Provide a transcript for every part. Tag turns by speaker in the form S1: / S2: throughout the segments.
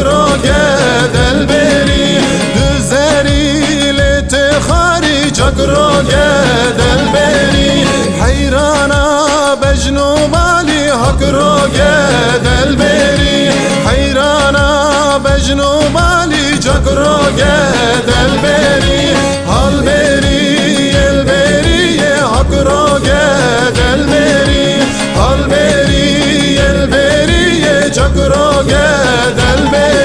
S1: رو گدل بری دوزری لت خارج رو گدل بری حیرانا بجنو بالی حق رو گدل بری حیرانا بجنو بالی جک رو گدل بری حال بری ال بری حق رو گدل بری حال بری ال بری جک رو گدل بری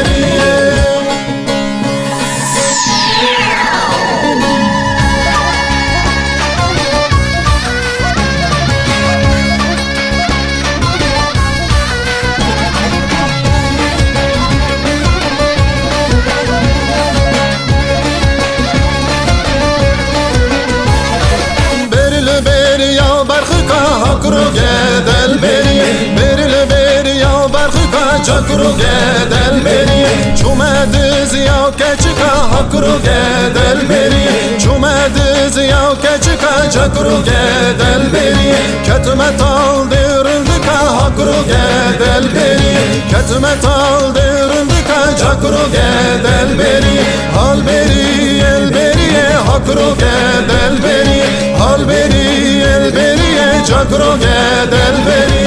S1: رو گدل بری برل بری یا برخکا چک رو گدل بری چومد زیا کچکا حق رو گدل بری چومد زیا کچکا چک رو گدل بری کتمت آل درندکا حق رو گدل بری کتمت آل درندکا چک رو گدل بری حال بری ال بری حق رو گدل بری حال بری ال بری جک رو گدل بری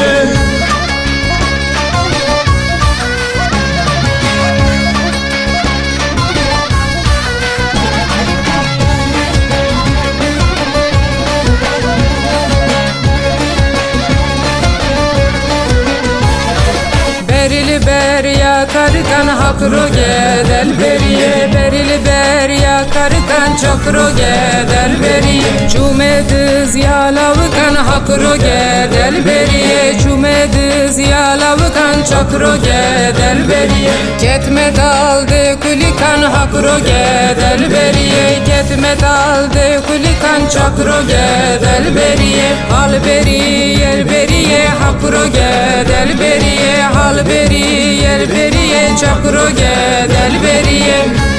S2: Beril berya karkan hakro gedel beriye Beril berya karkan çakro gedel beriye Çumediz yalavkan hakro gedel beriye Çumediz yalavkan çakro gedel beriye Ketmet aldı kulikan hakro gedel beriye Ketmet aldı kulikan çakro gedel beriye Hal beriye beriye hakro gedel beriye Hal beriye beriye çakro gedel beriye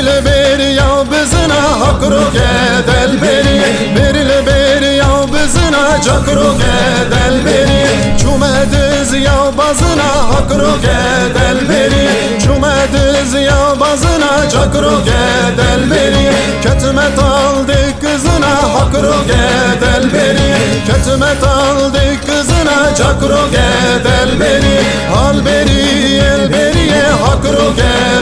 S1: Beril beri ya bizina hak ro gedel beri Beril beri ya bizina çak ro gedel beri Çumediz ya bazına hak ro gedel beri Çumediz ya bazına çak ro gedel beri Ketmet aldı kızına hak ro gedel beri Ketmet aldı kızına çak ro gedel beri Hal beri el beriye hak ro gedel